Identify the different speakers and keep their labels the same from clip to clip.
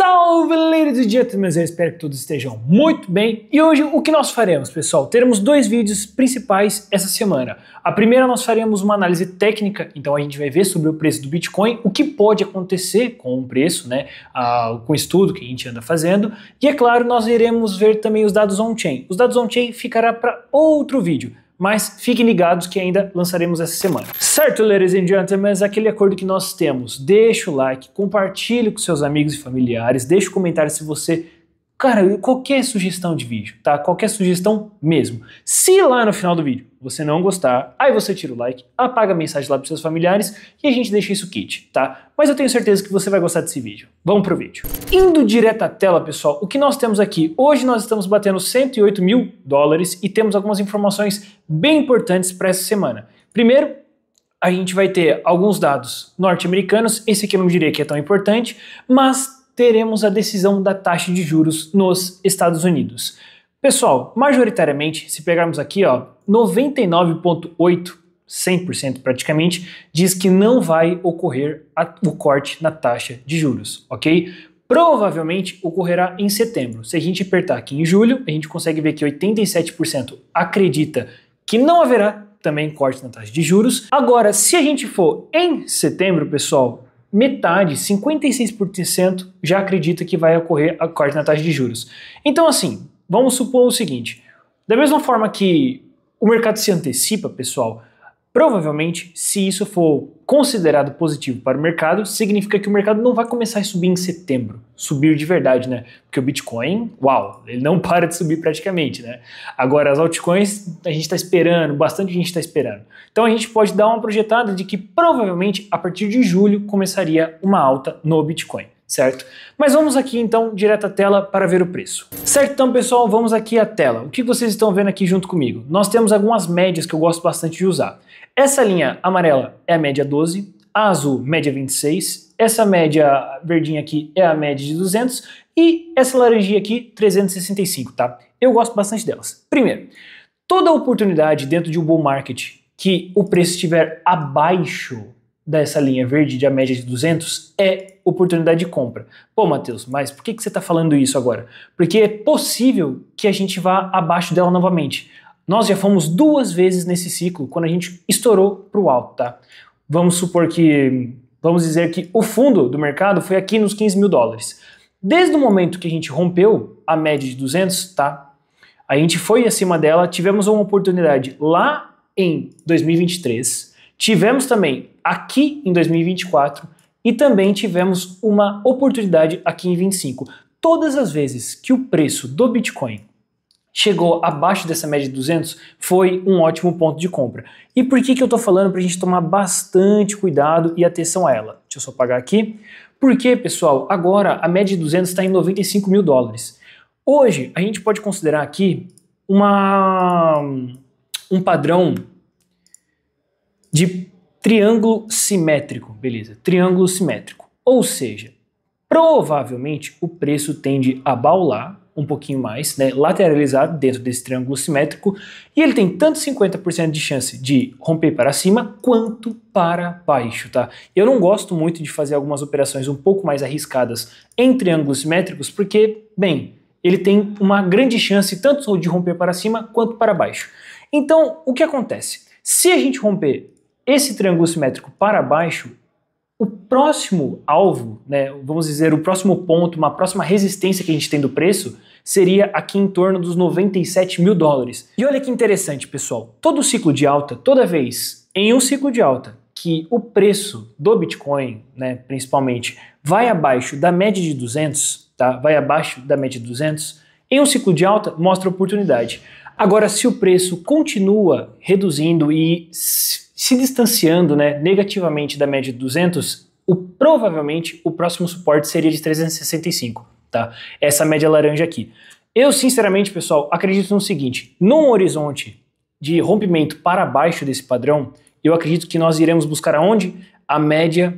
Speaker 1: Salve, ladies and gentlemen, eu espero que todos estejam muito bem. E hoje o que nós faremos, pessoal? Teremos dois vídeos principais essa semana. A primeira nós faremos uma análise técnica, então a gente vai ver sobre o preço do Bitcoin, o que pode acontecer com o preço, né, com o estudo que a gente anda fazendo. E é claro, nós iremos ver também os dados on-chain. Os dados on-chain ficará para outro vídeo, mas fiquem ligados que ainda lançaremos essa semana. Certo, ladies and gentlemen, aquele acordo que nós temos. Deixa o like, compartilhe com seus amigos e familiares, deixa o comentário se você... Cara, qualquer sugestão de vídeo, tá? Qualquer sugestão mesmo. Se lá no final do vídeo você não gostar, aí você tira o like, apaga a mensagem lá para seus familiares e a gente deixa isso kit, tá? Mas eu tenho certeza que você vai gostar desse vídeo. Vamos pro vídeo. Indo direto à tela, pessoal, o que nós temos aqui? Hoje nós estamos batendo 108 mil dólares e temos algumas informações bem importantes para essa semana. Primeiro, a gente vai ter alguns dados norte-americanos, esse aqui eu não diria que é tão importante, mas teremos a decisão da taxa de juros nos Estados Unidos. Pessoal, majoritariamente, se pegarmos aqui, ó, 99,8%, 100% praticamente, diz que não vai ocorrer o corte na taxa de juros, ok? Provavelmente ocorrerá em setembro. Se a gente apertar aqui em julho, a gente consegue ver que 87% acredita que não haverá também corte na taxa de juros. Agora, se a gente for em setembro, pessoal, metade, 56% já acredita que vai ocorrer a corte na taxa de juros. Então assim, vamos supor o seguinte, da mesma forma que o mercado se antecipa, pessoal, provavelmente se isso for considerado positivo para o mercado, significa que o mercado não vai começar a subir em setembro, subir de verdade, né? Porque o Bitcoin, uau, ele não para de subir praticamente, né? Agora as altcoins a gente está esperando, bastante gente está esperando. Então a gente pode dar uma projetada de que provavelmente a partir de julho começaria uma alta no Bitcoin, certo? Mas vamos aqui então direto à tela para ver o preço. Certo, então pessoal, vamos aqui à tela. O que vocês estão vendo aqui junto comigo? Nós temos algumas médias que eu gosto bastante de usar. Essa linha amarela é a média 12, a azul média 26, essa média verdinha aqui é a média de 200 e essa laranjinha aqui 365, tá? Eu gosto bastante delas. Primeiro, toda oportunidade dentro de um bull market que o preço estiver abaixo dessa linha verde de a média de 200 é oportunidade de compra. Pô, Matheus, mas por que você está falando isso agora? Porque é possível que a gente vá abaixo dela novamente. Nós já fomos duas vezes nesse ciclo quando a gente estourou para o alto, tá? Vamos dizer que o fundo do mercado foi aqui nos 15 mil dólares. Desde o momento que a gente rompeu a média de 200, tá? A gente foi acima dela, tivemos uma oportunidade lá em 2023, tivemos também aqui em 2024 e também tivemos uma oportunidade aqui em 25. Todas as vezes que o preço do Bitcoin chegou abaixo dessa média de 200, foi um ótimo ponto de compra. E por que eu tô falando pra gente tomar bastante cuidado e atenção a ela? Deixa eu só apagar aqui. Porque, pessoal, agora a média de 200 está em 95 mil dólares. Hoje, a gente pode considerar aqui um padrão de triângulo simétrico, beleza? Triângulo simétrico. Ou seja, provavelmente o preço tende a baular um pouquinho mais, né, lateralizado dentro desse triângulo simétrico, e ele tem tanto 50% de chance de romper para cima quanto para baixo, tá? Eu não gosto muito de fazer algumas operações um pouco mais arriscadas em triângulos simétricos, porque, bem, ele tem uma grande chance tanto de romper para cima quanto para baixo. Então, o que acontece? Se a gente romper esse triângulo simétrico para baixo, o próximo alvo, né, vamos dizer, o próximo ponto, uma próxima resistência que a gente tem do preço seria aqui em torno dos 97 mil dólares. E olha que interessante, pessoal, todo ciclo de alta, toda vez em um ciclo de alta que o preço do Bitcoin, né, principalmente, vai abaixo da média de 200, tá? Vai abaixo da média de 200, em um ciclo de alta mostra oportunidade. Agora, se o preço continua reduzindo e se distanciando, né, negativamente da média de 200, provavelmente o próximo suporte seria de 365, tá? Essa média laranja aqui. Eu, sinceramente, pessoal, acredito no seguinte, num horizonte de rompimento para baixo desse padrão, eu acredito que nós iremos buscar aonde? A média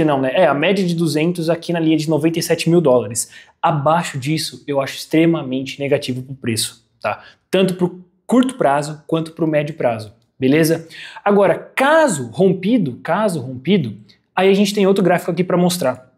Speaker 1: não, né? A média de 200 aqui na linha de 97 mil dólares. Abaixo disso, eu acho extremamente negativo para o preço, tá? Tanto para o curto prazo quanto para o médio prazo. Beleza? Agora, caso rompido, aí a gente tem outro gráfico aqui para mostrar.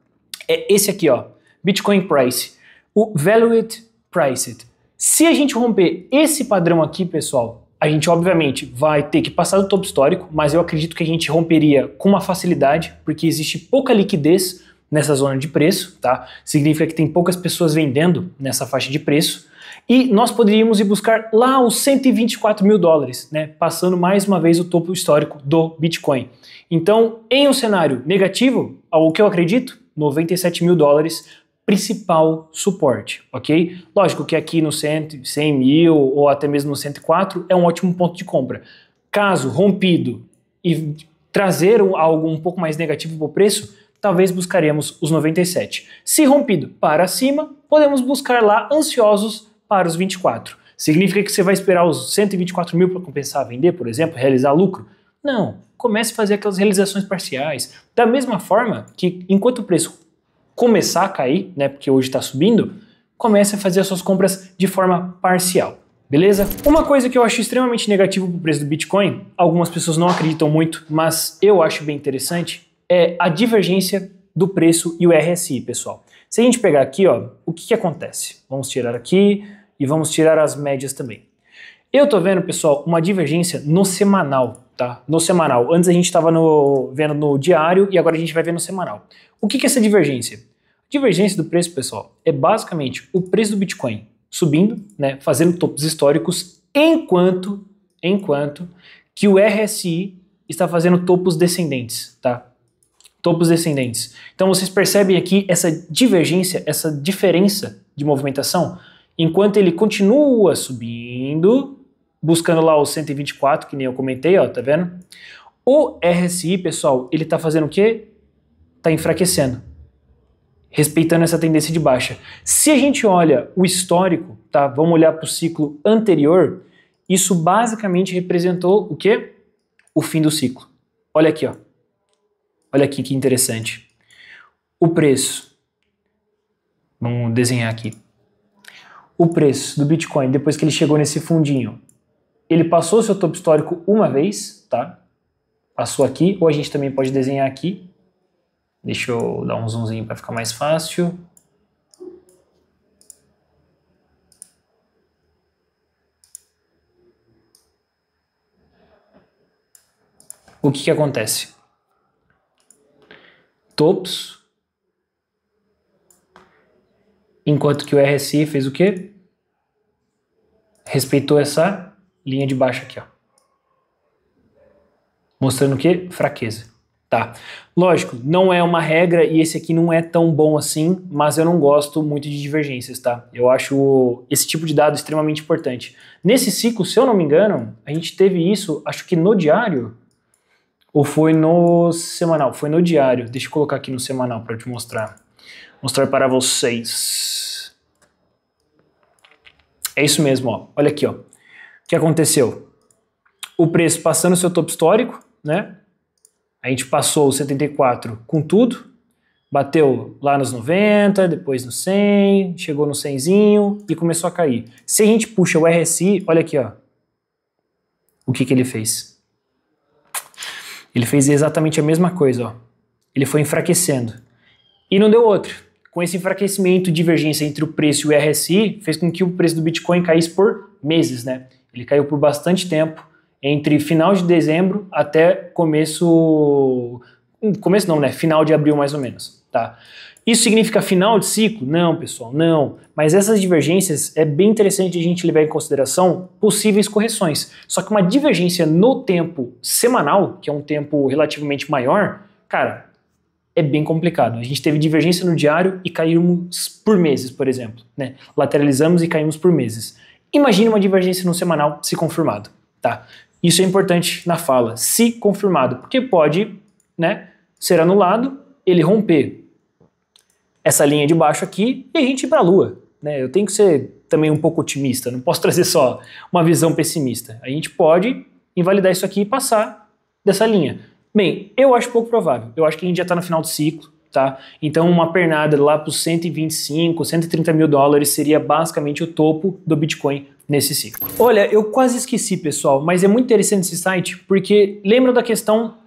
Speaker 1: É esse aqui, ó. Bitcoin Price, o Valued Priced. Se a gente romper esse padrão aqui, pessoal, a gente obviamente vai ter que passar do topo histórico, mas eu acredito que a gente romperia com uma facilidade, porque existe pouca liquidez nessa zona de preço, tá? Significa que tem poucas pessoas vendendo nessa faixa de preço, e nós poderíamos ir buscar lá os 124 mil dólares, né? Passando mais uma vez o topo histórico do Bitcoin. Então, em um cenário negativo, ao que eu acredito, 97 mil dólares, principal suporte, ok? Lógico que aqui no 100 mil ou até mesmo no 104 é um ótimo ponto de compra. Caso rompido e trazer algo um pouco mais negativo para o preço, talvez buscaremos os 97. Se rompido para cima, podemos buscar lá ansiosos para os 24. Significa que você vai esperar os 124 mil para compensar vender, por exemplo, realizar lucro? Não, comece a fazer aquelas realizações parciais. Da mesma forma que enquanto o preço começar a cair, né, porque hoje está subindo, comece a fazer as suas compras de forma parcial, beleza? Uma coisa que eu acho extremamente negativo para o preço do Bitcoin, algumas pessoas não acreditam muito, mas eu acho bem interessante, é a divergência do preço e o RSI, pessoal. Se a gente pegar aqui, ó, o que acontece? Vamos tirar aqui e vamos tirar as médias também. Eu tô vendo, pessoal, uma divergência no semanal, tá? No semanal. Antes a gente estava vendo no diário e agora a gente vai ver no semanal. O que é essa divergência? A divergência do preço, pessoal, é basicamente o preço do Bitcoin subindo, né, fazendo topos históricos, enquanto que o RSI está fazendo topos descendentes, tá? Topos descendentes. Então vocês percebem aqui essa divergência, essa diferença de movimentação, enquanto ele continua subindo, buscando lá os 124, que nem eu comentei, ó, tá vendo? O RSI, pessoal, ele tá fazendo o quê? Tá enfraquecendo, respeitando essa tendência de baixa. Se a gente olha o histórico, tá? Vamos olhar para o ciclo anterior, isso basicamente representou o quê? O fim do ciclo. Olha aqui, ó. Olha aqui que interessante. O preço. Vamos desenhar aqui. O preço do Bitcoin, depois que ele chegou nesse fundinho, ele passou o seu topo histórico uma vez, tá? Passou aqui, ou a gente também pode desenhar aqui. Deixa eu dar um zoomzinho para ficar mais fácil. O que acontece? Topos, enquanto que o RSI fez o quê? Respeitou essa linha de baixo aqui, ó. Mostrando o quê? Fraqueza. Tá. Lógico, não é uma regra e esse aqui não é tão bom assim, mas eu não gosto muito de divergências, tá? Eu acho esse tipo de dado extremamente importante. Nesse ciclo, se eu não me engano, a gente teve isso, acho que no diário, ou foi no semanal? Foi no diário. Deixa eu colocar aqui no semanal para te mostrar. Mostrar para vocês. É isso mesmo, ó. Olha aqui, ó. O que aconteceu? O preço passando o seu topo histórico, né? A gente passou o 74 com tudo, bateu lá nos 90, depois no 100, chegou no 100zinho e começou a cair. Se a gente puxa o RSI, olha aqui, ó. O que ele fez? Ele fez exatamente a mesma coisa, ó. Ele foi enfraquecendo. E não deu outro. Com esse enfraquecimento e divergência entre o preço e o RSI, fez com que o preço do Bitcoin caísse por meses, né? Ele caiu por bastante tempo, entre final de dezembro até começo não, né? Final de abril mais ou menos, tá? Isso significa final de ciclo? Não, pessoal, não. Mas essas divergências é bem interessante a gente levar em consideração possíveis correções. Só que uma divergência no tempo semanal, que é um tempo relativamente maior, cara, é bem complicado. A gente teve divergência no diário e caímos por meses, por exemplo, né? Lateralizamos e caímos por meses. Imagine uma divergência no semanal se confirmado, tá? Isso é importante na fala, se confirmado, porque pode, né, ser anulado, ele romper essa linha de baixo aqui e a gente ir para a lua, né? Eu tenho que ser também um pouco otimista, não posso trazer só uma visão pessimista. A gente pode invalidar isso aqui e passar dessa linha. Bem, eu acho pouco provável. Eu acho que a gente já está no final do ciclo, tá? Então uma pernada lá para os 125, 130 mil dólares seria basicamente o topo do Bitcoin nesse ciclo. Olha, eu quase esqueci, pessoal, mas é muito interessante esse site, porque lembra da questão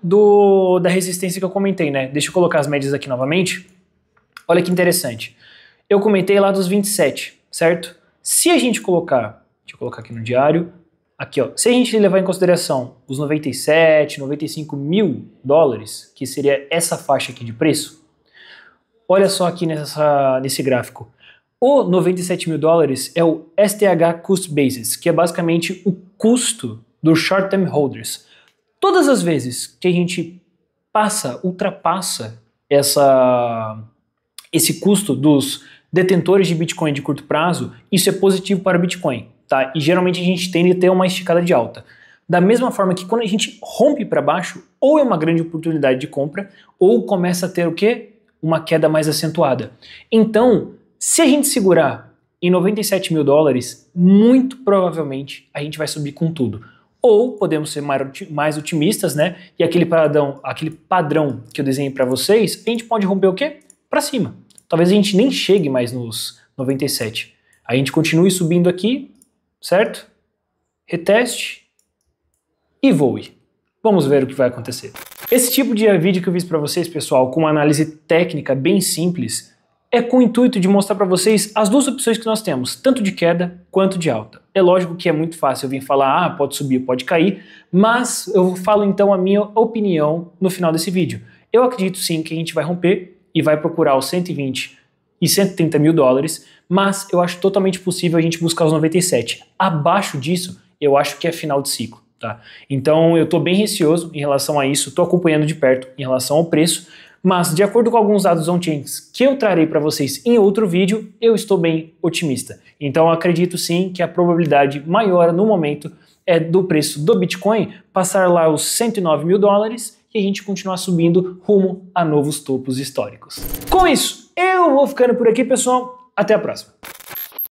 Speaker 1: da resistência que eu comentei, né? Deixa eu colocar as médias aqui novamente. Olha que interessante. eu comentei lá dos 27, certo? Se a gente colocar, deixa eu colocar aqui no diário, aqui ó, se a gente levar em consideração os 97, 95 mil dólares, que seria essa faixa aqui de preço, olha só aqui nesse gráfico. O 97 mil dólares é o STH Cost Basis, que é basicamente o custo dos Short Term Holders. Todas as vezes que a gente ultrapassa esse custo dos detentores de Bitcoin de curto prazo, isso é positivo para o Bitcoin, tá? E geralmente a gente tende a ter uma esticada de alta. Da mesma forma que quando a gente rompe para baixo, ou é uma grande oportunidade de compra, ou começa a ter o quê? Uma queda mais acentuada. Então, se a gente segurar em 97 mil dólares, muito provavelmente a gente vai subir com tudo. Ou podemos ser mais otimistas, né? E aquele padrão que eu desenhei para vocês, a gente pode romper o quê? Para cima. Talvez a gente nem chegue mais nos 97. A gente continue subindo aqui, certo? Reteste e voe. Vamos ver o que vai acontecer. Esse tipo de vídeo que eu fiz para vocês, pessoal, com uma análise técnica bem simples, é com o intuito de mostrar para vocês as duas opções que nós temos, tanto de queda quanto de alta. É lógico que é muito fácil eu vir falar, pode subir, pode cair, mas eu falo então a minha opinião no final desse vídeo. Eu acredito sim que a gente vai romper e vai procurar os 120 e 130 mil dólares, mas eu acho totalmente possível a gente buscar os 97. Abaixo disso, eu acho que é final de ciclo, tá? Então eu estou bem receoso em relação a isso, estou acompanhando de perto em relação ao preço, mas de acordo com alguns dados on-chains que eu trarei para vocês em outro vídeo, eu estou bem otimista. Então eu acredito sim que a probabilidade maior no momento é do preço do Bitcoin passar lá os 109 mil dólares e a gente continuar subindo rumo a novos topos históricos. Com isso, eu vou ficando por aqui, pessoal. Até a próxima.